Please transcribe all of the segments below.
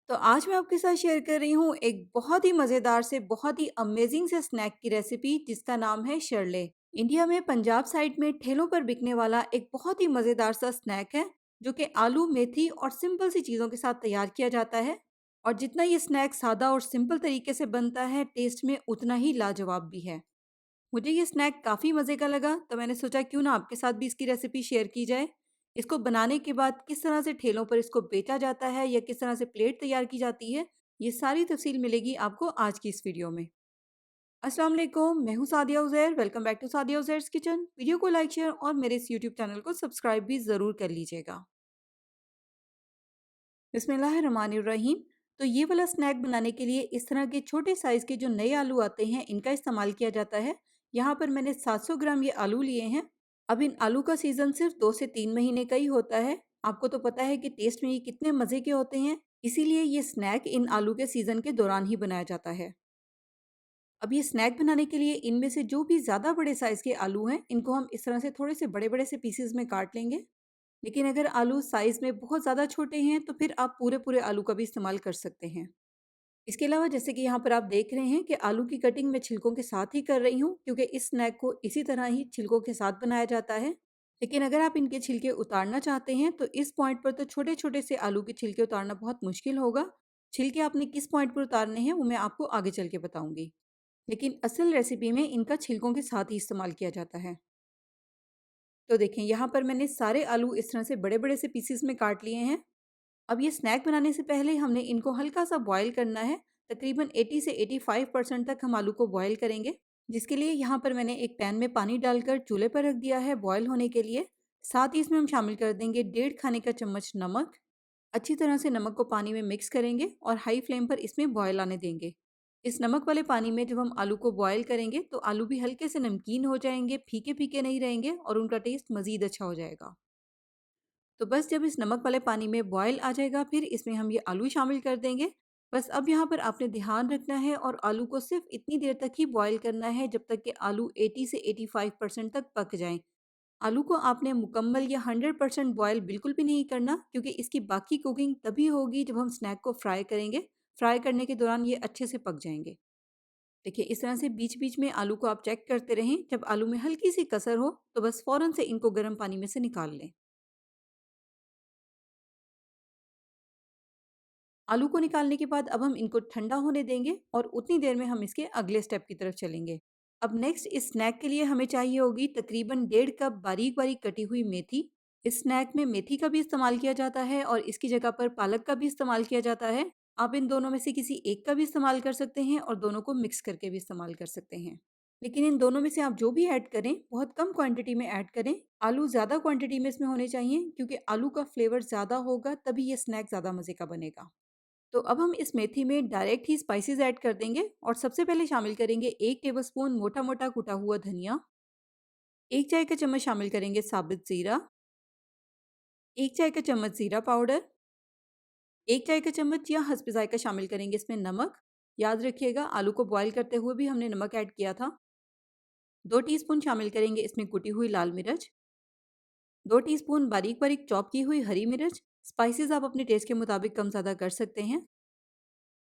तो आज मैं आपके साथ शेयर कर रही हूँ एक बहुत ही मज़ेदार से बहुत ही अमेजिंग से स्नैक की रेसिपी जिसका नाम है शर्ले। इंडिया में पंजाब साइड में ठेलों पर बिकने वाला एक बहुत ही मज़ेदार सा स्नैक है जो कि आलू मेथी और सिंपल सी चीज़ों के साथ तैयार किया जाता है। और जितना ये स्नैक सादा और सिंपल तरीके से बनता है टेस्ट में उतना ही लाजवाब भी है। मुझे ये स्नैक काफ़ी मज़े का लगा तो मैंने सोचा क्यों ना आपके साथ भी इसकी रेसिपी शेयर की जाए। इसको बनाने के बाद किस तरह से ठेलों पर इसको बेचा जाता है या किस तरह से प्लेट तैयार की जाती है, ये सारी तफ़सील मिलेगी आपको आज की इस वीडियो में। अस्सलाम वालेकुम, मैं हूँ Sadia Uzair, welcome back to Sadia Uzair's kitchen. Video को लाइक, शेयर और मेरे इस यूट्यूब चैनल को सब्सक्राइब भी ज़रूर कर लीजिएगा। बिस्मिल्लाहिर्रहमानिर्रहीम। तो ये वाला स्नैक बनाने के लिए इस तरह के छोटे साइज़ के जो नए आलू आते हैं इनका इस्तेमाल किया जाता है। यहाँ पर मैंने 700 ग्राम ये आलू लिए हैं। अब इन आलू का सीज़न सिर्फ 2 से 3 महीने का ही होता है। आपको तो पता है कि टेस्ट में ये कितने मज़े के होते हैं, इसीलिए ये स्नैक इन आलू के सीज़न के दौरान ही बनाया जाता है। अब ये स्नैक बनाने के लिए इनमें से जो भी ज़्यादा बड़े साइज़ के आलू हैं, इनको हम इस तरह से थोड़े से बड़े-बड़े से पीसेज़ में काट लेंगे। लेकिन अगर आलू साइज़ में बहुत ज़्यादा छोटे हैं, तो फिर आप पूरे-पूरे आलू का भी इस्तेमाल कर सकते हैं। इसके अलावा जैसे कि यहाँ पर आप देख रहे हैं कि आलू की कटिंग मैं छिलकों के साथ ही कर रही हूँ, क्योंकि इस स्नैक को इसी तरह ही छिलकों के साथ बनाया जाता है। लेकिन अगर आप इनके छिलके उतारना चाहते हैं, तो इस पॉइंट पर तो छोटे-छोटे से आलू के छिलके उतारना बहुत मुश्किल होगा। छिलके आपने किस पॉइंट पर उतारने हैं, वो मैं आपको आगे चल के बताऊँगी। लेकिन असल रेसिपी में इनका छिलकों के साथ ही इस्तेमाल किया जाता है। तो देखें, यहाँ पर मैंने सारे आलू इस तरह से बड़े-बड़े से पीसेस में काट लिए हैं। अब ये स्नैक बनाने से पहले हमने इनको हल्का-सा बॉयल करना है। तकरीबन 80 से 85% तक हम आलू को बॉयल करेंगे, जिसके लिए यहाँ पर मैंने एक पैन में पानी डालकर चूल्हे पर रख दिया है बॉयल होने के लिए। साथ ही इसमें हम शामिल कर देंगे 1.5 खाने का चम्मच नमक। अच्छी तरह से नमक को पानी में मिक्स करेंगे और हाई फ्लेम पर इसमें बॉयल आने देंगे। इस नमक वाले पानी में जब हम आलू को बॉयल करेंगे तो आलू भी हल्के से नमकीन हो जाएंगे, फीके-फीके नहीं रहेंगे और उनका टेस्ट मज़ीद अच्छा हो जाएगा। तो बस जब इस नमक वाले पानी में बॉयल आ जाएगा, फिर इसमें हम ये आलू शामिल कर देंगे। बस अब यहाँ पर आपने ध्यान रखना है और आलू को सिर्फ इतनी देर तक ही बॉयल करना है जब तक कि आलू 80 से 85% तक पक जाएं। आलू को आपने मुकम्मल या 100% बॉयल बिल्कुल भी नहीं करना, क्योंकि इसकी बाकी कुकिंग तभी होगी जब हम स्नैक को फ्राई करेंगे। फ्राई करने के दौरान ये अच्छे से पक जाएंगे। देखिए, इस तरह से बीच बीच में आलू को आप चेक करते रहें। जब आलू में हल्की सी कसर हो तो बस फ़ौरन से इनको गर्म पानी में से निकाल लें। आलू को निकालने के बाद अब हम इनको ठंडा होने देंगे और उतनी देर में हम इसके अगले स्टेप की तरफ चलेंगे। अब नेक्स्ट इस स्नैक के लिए हमें चाहिए होगी तकरीबन 1.5 कप बारीक बारीक कटी हुई मेथी। इस स्नैक में मेथी का भी इस्तेमाल किया जाता है और इसकी जगह पर पालक का भी इस्तेमाल किया जाता है। आप इन दोनों में से किसी एक का भी इस्तेमाल कर सकते हैं और दोनों को मिक्स करके भी इस्तेमाल कर सकते हैं। लेकिन इन दोनों में से आप जो भी ऐड करें बहुत कम क्वांटिटी में ऐड करें। आलू ज़्यादा क्वांटिटी में इसमें होने चाहिए, क्योंकि आलू का फ्लेवर ज़्यादा होगा तभी ये स्नैक ज़्यादा मज़े का बनेगा। तो अब हम इस मेथी में डायरेक्ट ही स्पाइसेस ऐड कर देंगे और सबसे पहले शामिल करेंगे 1 टेबलस्पून मोटा-मोटा कुटा हुआ धनिया, 1 चाय का चम्मच शामिल करेंगे साबुत ज़ीरा, 1 चाय का चम्मच ज़ीरा पाउडर, 1 चाय का चम्मच या हस्ब ज़ायक़ा शामिल करेंगे इसमें नमक। याद रखिएगा, आलू को बॉयल करते हुए भी हमने नमक ऐड किया था। 2 टीस्पून शामिल करेंगे इसमें कुटी हुई लाल मिर्च, 2 टीस्पून बारीक-बारीक चॉप की हुई हरी मिर्च। स्पाइसेस आप अपने टेस्ट के मुताबिक कम-ज़्यादा कर सकते हैं।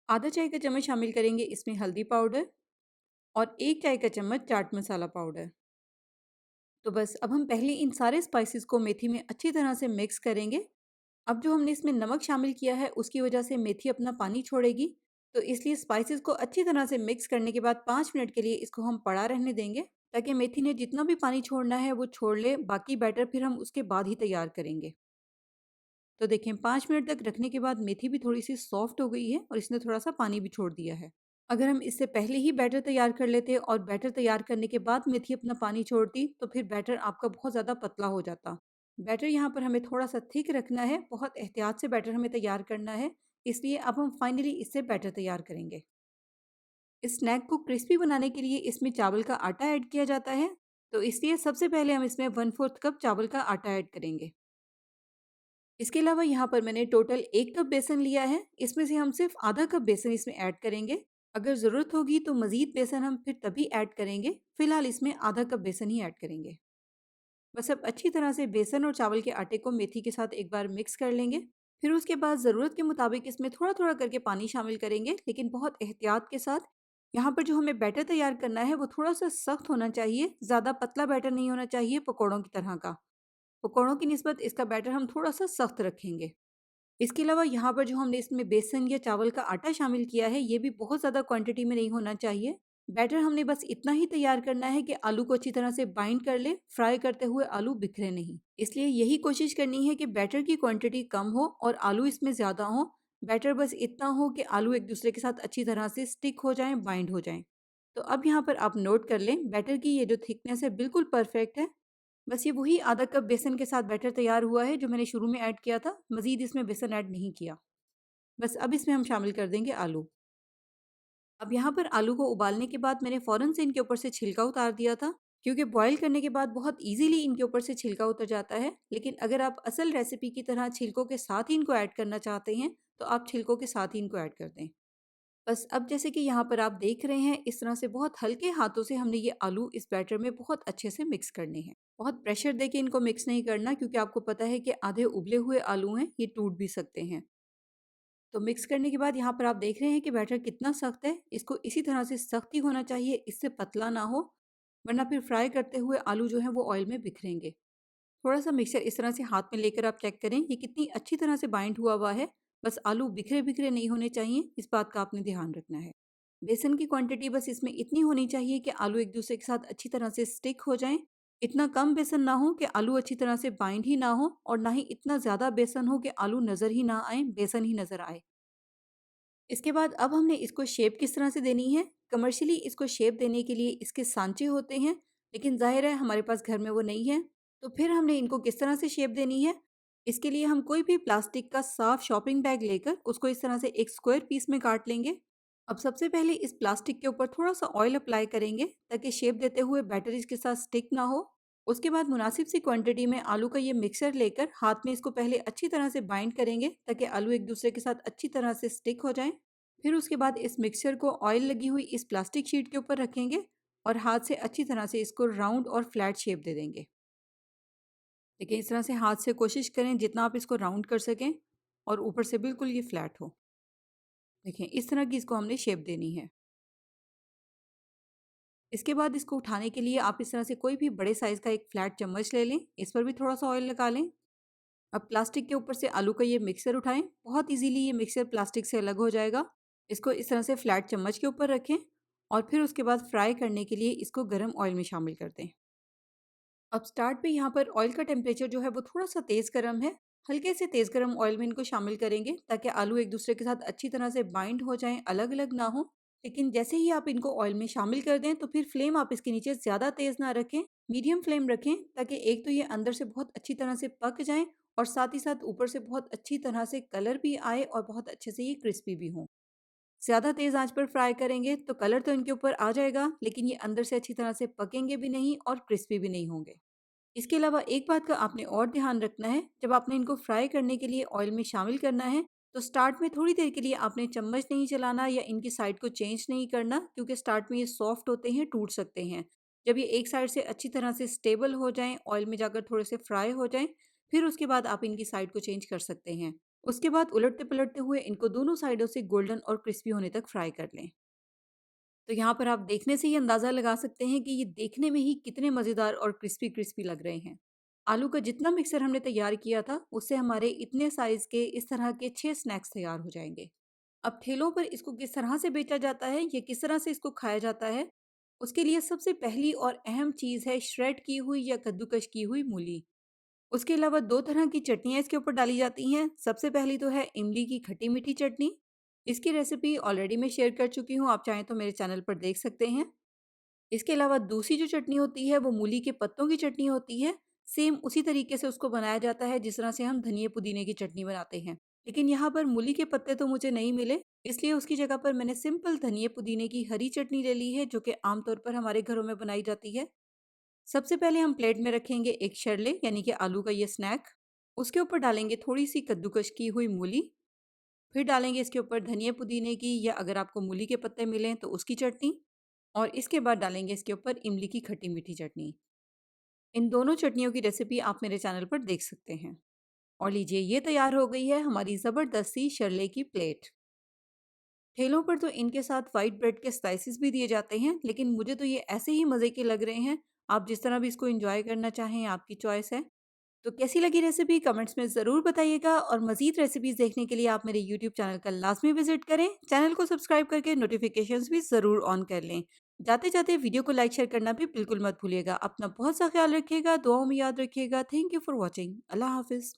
आधा चाय का चम्मच शामिल करेंगे इसमें हल्दी पाउडर और 1 चाय का चम्मच चाट मसाला पाउडर। तो बस अब हम पहले इन सारे स्पाइसेस को मेथी में अच्छी तरह से मिक्स करेंगे। अब जो हमने इसमें नमक शामिल किया है उसकी वजह से मेथी अपना पानी छोड़ेगी, तो इसलिए स्पाइसेस को अच्छी तरह से मिक्स करने के बाद 5 मिनट के लिए इसको हम पड़ा रहने देंगे, ताकि मेथी ने जितना भी पानी छोड़ना है वो छोड़ ले। बाकी बैटर फिर हम उसके बाद ही तैयार करेंगे। तो देखें, 5 मिनट तक रखने के बाद मेथी भी थोड़ी सी सॉफ्ट हो गई है और इसने थोड़ा सा पानी भी छोड़ दिया है। अगर हम इससे पहले ही बैटर तैयार कर लेते और बैटर तैयार करने के बाद मेथी अपना पानी छोड़ती, तो फिर बैटर आपका बहुत ज़्यादा पतला हो जाता। बैटर यहाँ पर हमें थोड़ा सा थिक रखना है, बहुत एहतियात से बैटर हमें तैयार करना है। इसलिए अब हम फाइनली इससे बैटर तैयार करेंगे। इस स्नैक को क्रिस्पी बनाने के लिए इसमें चावल का आटा ऐड किया जाता है, तो इसलिए सबसे पहले हम इसमें 1/4 कप चावल का आटा ऐड करेंगे। इसके अलावा यहाँ पर मैंने टोटल 1 कप बेसन लिया है। इसमें से हम सिर्फ आधा कप बेसन इसमें ऐड करेंगे। अगर ज़रूरत होगी तो मज़ीद बेसन हम फिर तभी ऐड करेंगे। फ़िलहाल इसमें आधा कप बेसन ही ऐड करेंगे। बस अब अच्छी तरह से बेसन और चावल के आटे को मेथी के साथ एक बार मिक्स कर लेंगे। फिर उसके बाद ज़रूरत के मुताबिक इसमें थोड़ा-थोड़ा करके पानी शामिल करेंगे, लेकिन बहुत एहतियात के साथ। यहाँ पर जो हमें बैटर तैयार करना है वो थोड़ा-सा सख्त होना चाहिए, ज़्यादा पतला बैटर नहीं होना चाहिए पकोड़ों की तरह का। पकोड़ों की निस्बत इसका बैटर हम थोड़ा-सा सख्त रखेंगे। इसके अलावा यहाँ पर जो हमने इसमें बेसन या चावल का आटा शामिल किया है, ये भी बहुत ज़्यादा क्वांटिटी में नहीं होना चाहिए। बैटर हमने बस इतना ही तैयार करना है कि आलू को अच्छी तरह से बाइंड कर ले, फ्राई करते हुए आलू बिखरे नहीं। इसलिए यही कोशिश करनी है कि बैटर की क्वांटिटी कम हो और आलू इसमें ज़्यादा हो। बैटर बस इतना हो कि आलू एक दूसरे के साथ अच्छी तरह से स्टिक हो जाएँ, बाइंड हो जाएँ। तो अब यहाँ पर आप नोट कर लें, बैटर की ये जो थिकनेस है बिल्कुल परफेक्ट है। बस ये वही आधा कप बेसन के साथ बैटर तैयार हुआ है जो मैंने शुरू में ऐड किया था, मज़ीद इसमें बेसन ऐड नहीं किया। बस अब इसमें हम शामिल कर देंगे आलू। अब यहाँ पर आलू को उबालने के बाद मैंने फ़ौरन से इनके ऊपर से छिलका उतार दिया था, क्योंकि बॉयल करने के बाद बहुत ईज़िली इनके ऊपर से छिलका उतर जाता है। लेकिन अगर आप असल रेसिपी की तरह छिलकों के साथ ही इनको ऐड करना चाहते हैं, तो आप छिलकों के साथ ही इनको ऐड कर दें। बस अब जैसे कि यहाँ पर आप देख रहे हैं, इस तरह से बहुत हल्के हाथों से हमने ये आलू इस बैटर में बहुत अच्छे से मिक्स करने हैं। बहुत प्रेशर देके इनको मिक्स नहीं करना, क्योंकि आपको पता है कि आधे उबले हुए आलू हैं, ये टूट भी सकते हैं। तो मिक्स करने के बाद यहाँ पर आप देख रहे हैं कि बैटर कितना सख्त है। इसको इसी तरह से सख्त ही होना चाहिए, इससे पतला ना हो, वरना फिर फ्राई करते हुए आलू जो हैं वो ऑयल में बिखरेंगे। थोड़ा-सा मिक्सचर इस तरह से हाथ में लेकर आप चेक करें, ये कितनी अच्छी तरह से बाइंड हुआ है। बस आलू बिखरे-बिखरे नहीं होने चाहिए, इस बात का आपने ध्यान रखना है। बेसन की क्वांटिटी बस इसमें इतनी होनी चाहिए कि आलू एक-दूसरे के साथ अच्छी तरह से स्टिक हो जाएँ। इतना कम बेसन ना हो कि आलू अच्छी तरह से बाइंड ही ना हो, और ना ही इतना ज़्यादा बेसन हो कि आलू नज़र ही ना आएँ, बेसन ही नज़र आए। इसके बाद अब हमने इसको शेप किस तरह से देनी है? कमर्शियली इसको शेप देने के लिए इसके सांचे होते हैं, लेकिन ज़ाहिर है हमारे पास घर में वो नहीं है। तो फिर हमने इनको किस तरह से शेप देनी है? इसके लिए हम कोई भी प्लास्टिक का साफ शॉपिंग बैग लेकर उसको इस तरह से एक स्क्वायर पीस में काट लेंगे। अब सबसे पहले इस प्लास्टिक के ऊपर थोड़ा-सा ऑयल अप्लाई करेंगे, ताकि शेप देते हुए बैटर इसके साथ स्टिक ना हो। उसके बाद मुनासिब सी क्वांटिटी में आलू का ये मिक्सचर लेकर हाथ में इसको पहले अच्छी तरह से बाइंड करेंगे, ताकि आलू एक दूसरे के साथ अच्छी तरह से स्टिक हो जाएँ। फिर उसके बाद इस मिक्सचर को ऑयल लगी हुई इस प्लास्टिक शीट के ऊपर रखेंगे और हाथ से अच्छी तरह से इसको राउंड और फ्लैट शेप दे देंगे। देखिए, इस तरह से हाथ से कोशिश करें जितना आप इसको राउंड कर सकें और ऊपर से बिल्कुल ये फ्लैट हो। देखिए, इस तरह की इसको हमने शेप देनी है। इसके बाद इसको उठाने के लिए आप इस तरह से कोई भी बड़े साइज़ का एक फ्लैट चम्मच ले लें, इस पर भी थोड़ा-सा ऑयल लगा लें। अब प्लास्टिक के ऊपर से आलू का ये मिक्सचर उठाएँ, बहुत ईज़िली ये मिक्सचर प्लास्टिक से अलग हो जाएगा। इसको इस तरह से फ्लैट चम्मच के ऊपर रखें और फिर उसके बाद फ्राई करने के लिए इसको गरम ऑयल में शामिल कर दें। अब स्टार्ट पे यहाँ पर ऑयल का टेम्परेचर जो है वो थोड़ा-सा तेज़ गरम है। हल्के से तेज़ गरम ऑयल में इनको शामिल करेंगे, ताकि आलू एक दूसरे के साथ अच्छी तरह से बाइंड हो जाएँ, अलग-अलग ना हों। लेकिन जैसे ही आप इनको ऑयल में शामिल कर दें, तो फिर फ्लेम आप इसके नीचे ज़्यादा तेज़ ना रखें, मीडियम फ्लेम रखें, ताकि एक तो ये अंदर से बहुत अच्छी तरह से पक जाएँ और साथ ही साथ ऊपर से बहुत अच्छी तरह से कलर भी आए और बहुत अच्छे से ये क्रिस्पी भी हों। ज़्यादा तेज़ आँच पर फ्राई करेंगे तो कलर तो इनके ऊपर आ जाएगा, लेकिन ये अंदर से अच्छी तरह से पकेंगे भी नहीं और क्रिस्पी भी नहीं होंगे। इसके अलावा एक बात का आपने और ध्यान रखना है, जब आपने इनको फ्राई करने के लिए ऑयल में शामिल करना है, तो स्टार्ट में थोड़ी देर के लिए आपने चम्मच नहीं चलाना या इनकी साइड को चेंज नहीं करना, क्योंकि स्टार्ट में ये सॉफ्ट होते हैं, टूट सकते हैं। जब ये एक साइड से अच्छी तरह से स्टेबल हो जाएँ, ऑयल में जाकर थोड़े से फ्राई हो जाएँ, फिर उसके बाद आप इनकी साइड को चेंज कर सकते हैं। उसके बाद उलटते-पलटते हुए इनको दोनों साइडों से गोल्डन और क्रिस्पी होने तक फ्राई कर लें। तो यहाँ पर आप देखने से ही अंदाज़ा लगा सकते हैं कि ये देखने में ही कितने मज़ेदार और क्रिस्पी-क्रिस्पी लग रहे हैं। आलू का जितना मिक्सर हमने तैयार किया था, उससे हमारे इतने साइज़ के इस तरह के 6 स्नैक्स तैयार हो जाएँगे। अब ठेलों पर इसको किस तरह से बेचा जाता है, या किस तरह से इसको खाया जाता है, उसके लिए सबसे पहली और अहम चीज़ है श्रेड की हुई या कद्दूकश की हुई मूली। उसके अलावा 2 तरह की चटनियाँ इसके ऊपर डाली जाती हैं। सबसे पहली तो है इमली की खट्टी-मीठी चटनी। इसकी रेसिपी ऑलरेडी मैं शेयर कर चुकी हूँ, आप चाहें तो मेरे चैनल पर देख सकते हैं। इसके अलावा दूसरी जो चटनी होती है वो मूली के पत्तों की चटनी होती है। सेम उसी तरीके से उसको बनाया जाता है जिस तरह से हम धनिये पुदीने की चटनी बनाते हैं। लेकिन यहाँ पर मूली के पत्ते तो मुझे नहीं मिले, इसलिए उसकी जगह पर मैंने सिंपल धनिये पुदीने की हरी चटनी ले ली है, जो कि आमतौर पर हमारे घरों में बनाई जाती है। सबसे पहले हम प्लेट में रखेंगे एक शरले, यानी कि आलू का ये स्नैक। उसके ऊपर डालेंगे थोड़ी सी कद्दूकश की हुई मूली। फिर डालेंगे इसके ऊपर धनिया पुदीने की, या अगर आपको मूली के पत्ते मिलें तो उसकी चटनी। और इसके बाद डालेंगे इसके ऊपर इमली की खट्टी मीठी चटनी। इन दोनों चटनियों की रेसिपी आप मेरे चैनल पर देख सकते हैं। और लीजिए ये तैयार हो गई है हमारी ज़बरदस्त सी शर्ले की प्लेट। ठेलों पर तो इनके साथ व्हाइट ब्रेड के स्लाइसेस भी दिए जाते हैं, लेकिन मुझे तो ये ऐसे ही मज़े के लग रहे हैं। आप जिस तरह भी इसको एन्जॉय करना चाहें, आपकी चॉइस है। तो कैसी लगी रेसिपी कमेंट्स में ज़रूर बताइएगा और मज़ीद रेसिपीज़ देखने के लिए आप मेरे यूट्यूब चैनल का लाज़मी विज़िट करें। चैनल को सब्सक्राइब करके नोटिफ़िकेशंस भी ज़रूर ऑन कर लें। जाते-जाते वीडियो को लाइक शेयर करना भी बिल्कुल मत भूलिएगा। अपना बहुत सा ख़्याल रखिएगा, दुआओं में याद रखिएगा। Thank you for watching. अल्लाह हाफ़िज़।